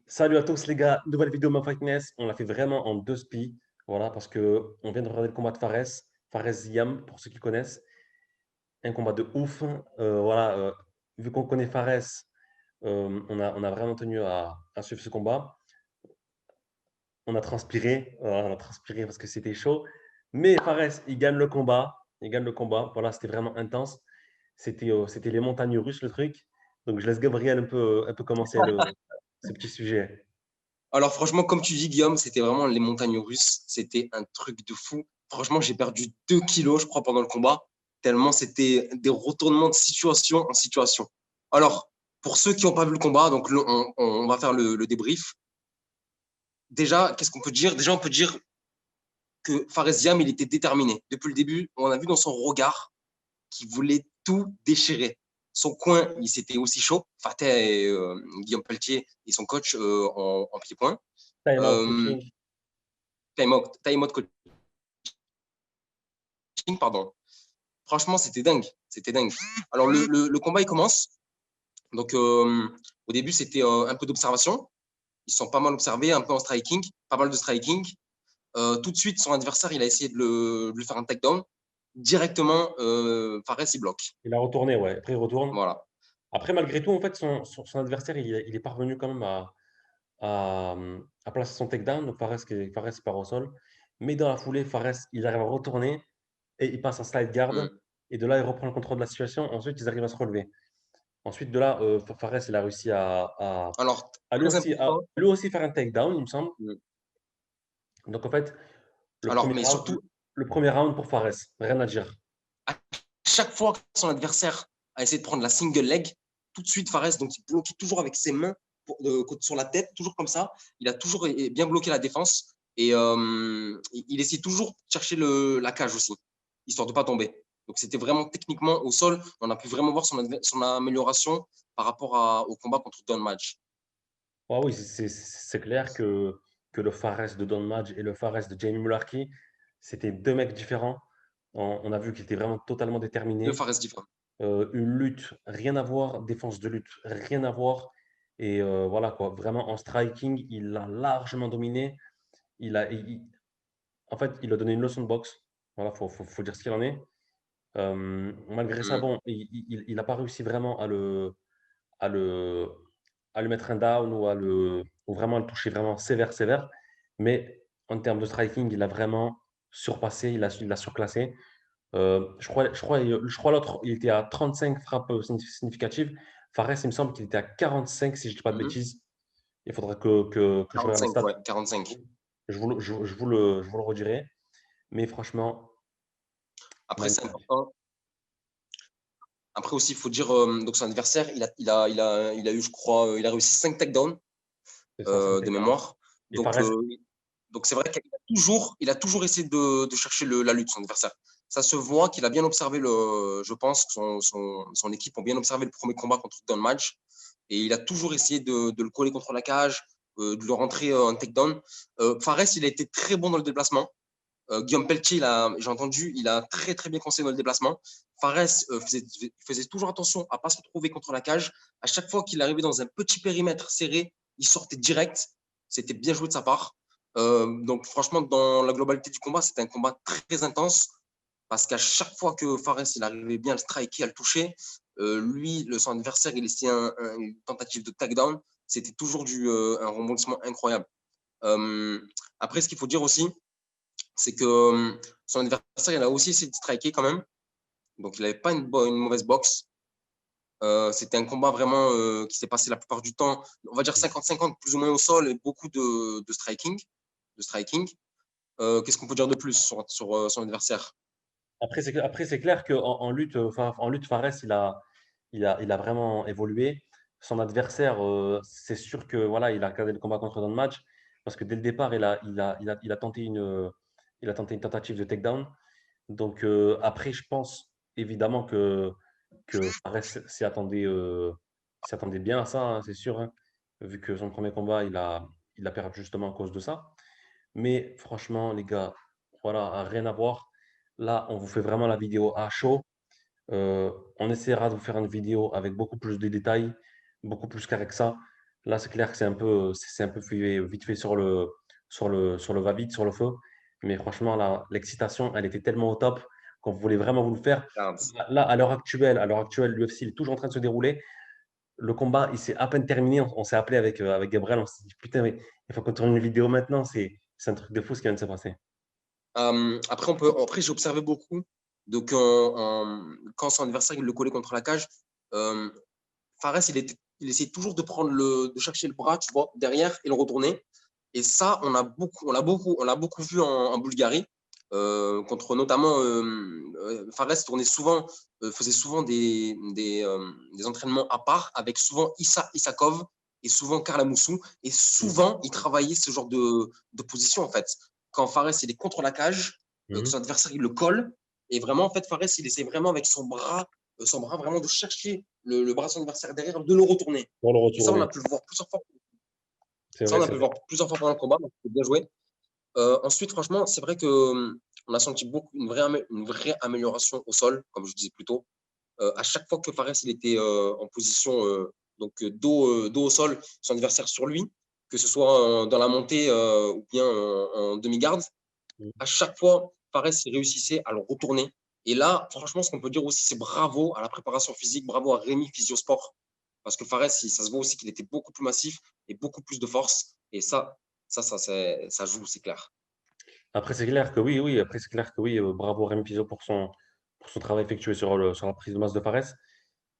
Salut à tous les gars, nouvelle vidéo Ma Fitness. On l'a fait vraiment en deux spi. Voilà, parce que on vient de regarder le combat de Fares, Fares Ziam, pour ceux qui connaissent. Un combat de ouf. Voilà, vu qu'on connaît Fares, on a vraiment tenu à suivre ce combat. On a transpiré parce que c'était chaud. Mais Fares, il gagne le combat. Il gagne le combat. Voilà, c'était vraiment intense. C'était les montagnes russes, le truc. Donc je laisse Gabriel un peu commencer ce petit sujet. Alors franchement, comme tu dis, Guillaume, c'était vraiment les montagnes russes. C'était un truc de fou. Franchement, j'ai perdu 2 kilos, je crois, pendant le combat, tellement c'était des retournements de situation en situation. Alors, pour ceux qui n'ont pas vu le combat, donc on va faire le débrief. Déjà, qu'est-ce qu'on peut dire? Déjà, on peut dire que Fares Ziam, il était déterminé. Depuis le début, on a vu dans son regard qu'il voulait tout déchirer. Son coin, il s'était aussi chaud. Fateh et Guillaume Pelletier et son coach en pied-point. Time out Euh, coaching. time out pardon. Franchement, c'était dingue. C'était dingue. Alors, le combat, il commence. Donc, au début, c'était un peu d'observation. Ils sont pas mal observés, un peu en striking, pas mal de striking. Tout de suite, son adversaire, il a essayé de lui faire un takedown. Directement, Fares, il bloque. Il a retourné, ouais. Après, il retourne. Voilà. Après, malgré tout, en fait, son adversaire, il est parvenu quand même à placer son takedown. Donc, Fares part au sol. Mais dans la foulée, Fares, il arrive à retourner et il passe en slide guard. Mm. Et de là, il reprend le contrôle de la situation. Ensuite, ils arrivent à se relever. Ensuite, de là, Fares, il a réussi Alors, à très important. lui aussi faire un takedown, il me semble. Mm. Donc, en fait, le Alors, premier mais round, surtout, le premier round pour Fares, rien à dire. à chaque fois que son adversaire a essayé de prendre la single leg, tout de suite, Fares, donc il bloquait toujours avec ses mains sur la tête, toujours comme ça. Il a toujours bien bloqué la défense et il essayait toujours de chercher la cage aussi, histoire de ne pas tomber. Donc c'était vraiment techniquement au sol, on a pu vraiment voir son amélioration par rapport au combat contre Don Madge. Ah oui, c'est clair que le Fares de Don Madge et le Fares de Jamie Mullarkey, c'était deux mecs différents. On a vu qu'ils étaient vraiment totalement Deux déterminés. Fares différents. Une lutte, rien à voir. Défense de lutte, rien à voir. Et voilà quoi, vraiment en striking, il a largement dominé. Il a, en fait, il a donné une leçon de boxe. Voilà, faut dire ce qu'il en est. Malgré ça, Mm. bon, il n'a pas réussi vraiment à le, à lui mettre un down ou vraiment à le toucher vraiment sévère, sévère. Mais en termes de striking, il a vraiment surpassé, il a surclassé. Je crois l'autre, il était à 35 frappes significatives. Fares, il me semble qu'il était à 45, si je ne dis pas de Mm. bêtises. Il faudra que je regarde les 45, stats. ouais, 45. Je vous le redirai. Mais franchement, Après, c'est magnifique. important. Après aussi, il faut dire, donc son adversaire, il a eu, je crois, il a réussi 5 takedowns C'est ça, 5 de takedowns. mémoire. Et Donc, Fares, c'est vrai qu'il a toujours essayé de chercher la lutte, son adversaire. Ça se voit qu'il a bien observé je pense que son équipe ont bien observé le premier combat contre Don Madge. Et il a toujours essayé de le coller contre la cage, de le rentrer en takedown. Fares, il a été très bon dans le déplacement. Guillaume Pelletier, j'ai entendu, il a très très bien conseillé dans le déplacement. Fares faisait toujours attention à ne pas se retrouver contre la cage. À chaque fois qu'il arrivait dans un petit périmètre serré, il sortait direct. C'était bien joué de sa part. Donc franchement, dans la globalité du combat, c'était un combat très intense parce qu'à chaque fois que Fares il arrivait bien à le striker, à le toucher, lui, son adversaire, il essayait une tentative de takedown. C'était toujours un rebondissement incroyable. Euh, Après, ce qu'il faut dire aussi, c'est que son adversaire, il a aussi essayé de striker quand même. Donc, il n'avait pas une mauvaise boxe. C'était un combat vraiment qui s'est passé la plupart du temps, on va dire 50-50, plus ou moins au sol, et beaucoup de striking. Qu'est-ce qu'on peut dire de plus sur son adversaire? après, c'est clair qu'en lutte, en lutte, Fares, il a vraiment évolué. Son adversaire, c'est sûr que voilà, il a regardé le combat contre Don Match parce que dès le départ, il a tenté une tentative de takedown. Donc après, je pense évidemment que Fares s'y attendait bien à ça, hein, c'est sûr, hein, vu que son premier combat, il a perdu justement à cause de ça. Mais franchement, les gars, voilà, rien à voir. Là, on vous fait vraiment la vidéo à chaud. On essaiera de vous faire une vidéo avec beaucoup plus de détails, beaucoup plus carré que ça. Là, c'est clair que c'est un peu vite fait sur le va-vite, sur le feu. Mais franchement, là, l'excitation, elle était tellement au top qu'on voulait vraiment vous le faire. Regarde. Là, à l'heure actuelle, l'UFC il est toujours en train de se dérouler. Le combat, il s'est à peine terminé. On s'est appelé avec Gabriel. On s'est dit, putain, mais il faut qu'on tourne une vidéo maintenant. C'est un truc de fou ce qui vient de se passer. Après, j'ai observé beaucoup. Donc, quand son adversaire il le collait contre la cage, euh, Fares, il essayait toujours de chercher le bras, tu vois, derrière et le retourner. Et ça, on l'a beaucoup vu en Bulgarie, contre notamment Fares faisait souvent des entraînements à part avec souvent Issa Isakov et souvent Karla Moussou. Et Mhm. souvent, il travaillait ce genre de position, en fait. Quand Fares, il est contre la cage, que Mhm. son adversaire, il le colle. Et vraiment, en fait, Fares, il essaie vraiment avec son bras vraiment de chercher le bras de son adversaire derrière, de le retourner. Pour le Et ça, on retourner. a pu le voir plusieurs fois. C'est Ça, vrai, on a c'est pu le vrai. voir plusieurs fois pendant le combat, donc c'est bien joué. Ensuite, franchement, c'est vrai que on a senti une vraie amélioration au sol, comme je disais plus tôt. À chaque fois que Fares il était en position dos au sol, son adversaire sur lui, que ce soit dans la montée ou bien en demi-garde, à chaque fois, Fares il réussissait à le retourner. Et là, franchement, ce qu'on peut dire aussi, c'est bravo à la préparation physique, bravo à Rémi Physiosport. Parce que Fares, ça se voit aussi qu'il était beaucoup plus massif et beaucoup plus de force. Et ça joue, c'est clair. Après, c'est clair que oui, oui. Après, c'est clair que oui. Bravo Rémi Piso pour son travail effectué sur la prise de masse de Fares.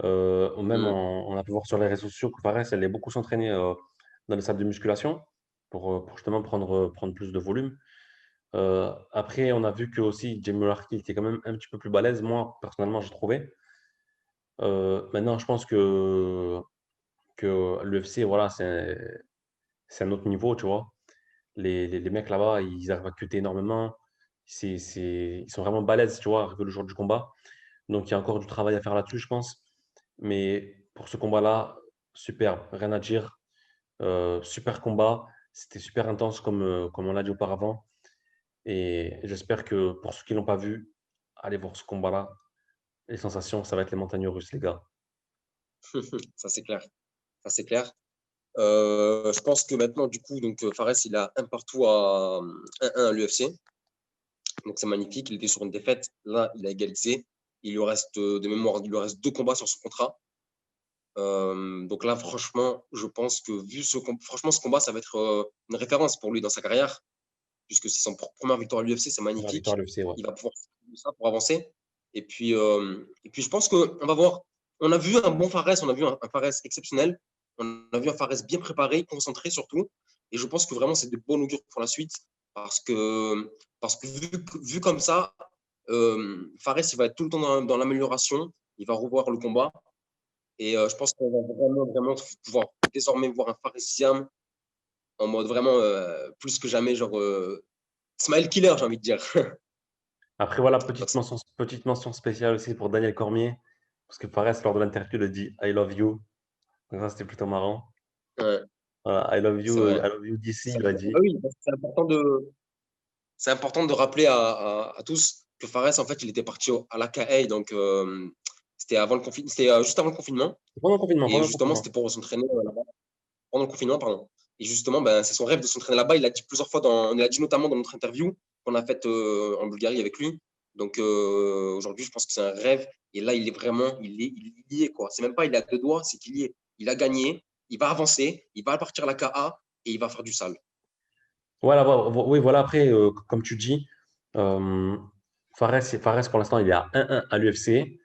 Même, Mm. on a pu voir sur les réseaux sociaux que Fares elle allait beaucoup s'entraîner dans les salles de musculation pour justement prendre plus de volume. Après, on a vu que aussi Jamie Larky était quand même un petit peu plus balèze. Moi, personnellement, j'ai trouvé. Maintenant, je pense que l'UFC, voilà, c'est un autre niveau, tu vois. Les mecs là-bas, ils arrivent à cutter énormément. Ils sont vraiment balèzes, tu vois, arrivé le jour du combat. Donc, il y a encore du travail à faire là-dessus, je pense. Mais pour ce combat-là, superbe, rien à dire. Super combat. C'était super intense, comme on l'a dit auparavant. Et j'espère que pour ceux qui ne l'ont pas vu, allez voir ce combat-là. Les sensations, ça va être les montagnes russes, les gars. Ça, c'est clair. Ça, c'est clair. Je pense que maintenant, du coup, Fares, il a un partout à 1-1 à l'UFC. Donc, c'est magnifique. Il était sur une défaite. Là, il a égalisé. Il lui reste de mémoire, il lui reste 2 combats sur son contrat. Donc là, franchement, je pense que franchement, ce combat, ça va être une référence pour lui dans sa carrière, puisque c'est son première victoire à l'UFC, c'est Première victoire magnifique. à l'UFC, ouais. Il va pouvoir faire ça pour avancer. Et puis je pense qu'on va voir. On a vu un bon Fares, on a vu un Fares exceptionnel. On a vu un Fares bien préparé, concentré surtout. Et je pense que vraiment, c'est de bon augure pour la suite. Parce que, parce que vu comme ça, Fares, il va être tout le temps dans l'amélioration. Il va revoir le combat. Et je pense qu'on va vraiment pouvoir désormais voir un Faresiam en mode vraiment plus que jamais, genre Smile Killer, j'ai envie de dire. Après, voilà, Donc, petite mention spéciale aussi pour Daniel Cormier. Parce que Fares, lors de l'interview, il a dit I love you. Donc ça, c'était plutôt marrant. ouais, Voilà, c'est vrai. I love you DC, il a dit. Ah oui, c'est important de rappeler à tous que Fares, en fait, il était parti à l'AKA, donc c'était juste avant le confinement. Pendant le confinement, Et pendant le justement, confinement. c'était pour s'entraîner là-bas, pendant le confinement, pardon. Et justement, ben, c'est son rêve de s'entraîner là-bas. Il l'a dit plusieurs fois, il l'a dit notamment dans notre interview qu'on a faite en Bulgarie avec lui. Donc aujourd'hui, je pense que c'est un rêve. Et là, il y est, quoi. C'est même pas il a 2 doigts, c'est qu'il y est. Il a gagné, il va avancer, il va partir à la KA et il va faire du sale. Voilà, oui, voilà, après, comme tu dis, euh, Fares, pour l'instant, il est à 1-1 à l'UFC.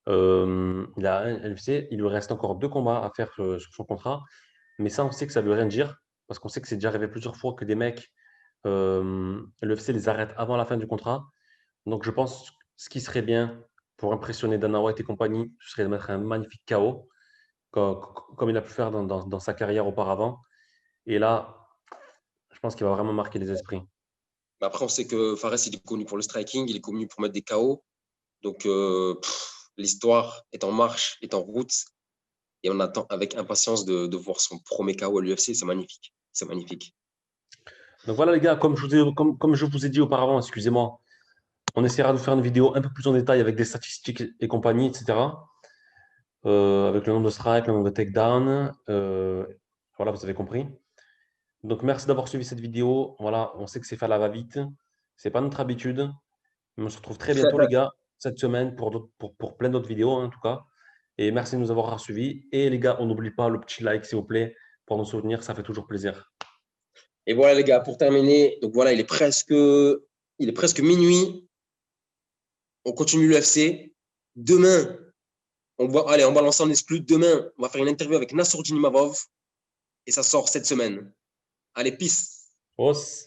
Il a 1 à l'UFC. Il lui reste encore 2 combats à faire sur son contrat. Mais ça, on sait que ça ne veut rien dire. Parce qu'on sait que c'est déjà arrivé plusieurs fois que des mecs, l'UFC les arrête avant la fin du contrat. Donc, je pense ce qui serait bien pour impressionner Dana White et compagnie, ce serait de mettre un magnifique KO, comme il a pu faire dans sa carrière auparavant. Et là, je pense qu'il va vraiment marquer les esprits. Mais après, on sait que Fares, il est connu pour le striking, il est connu pour mettre des KO. Donc l'histoire est en marche, est en route. Et on attend avec impatience de voir son premier KO à l'UFC. C'est magnifique. C'est magnifique. Donc voilà les gars, comme je vous ai dit auparavant, excusez-moi, on essaiera de faire une vidéo un peu plus en détail avec des statistiques et compagnie, etc. Avec le nombre de strikes, le nombre de takedowns. Voilà, vous avez compris. Donc, merci d'avoir suivi cette vidéo. Voilà, on sait que c'est fait à la va-vite. Ce n'est pas notre habitude. Mais on se retrouve très bientôt, les gars, cette semaine pour plein d'autres vidéos, hein, en tout cas. Et merci de nous avoir suivis. Et les gars, on n'oublie pas le petit like, s'il vous plaît, pour nous soutenir. Ça fait toujours plaisir. Et voilà, les gars, pour terminer, donc voilà, il est presque minuit. On continue l'UFC. Demain, on va lancer en exclu. Demain, on va faire une interview avec Nassourdine Imavov et ça sort cette semaine. Allez, peace. Os.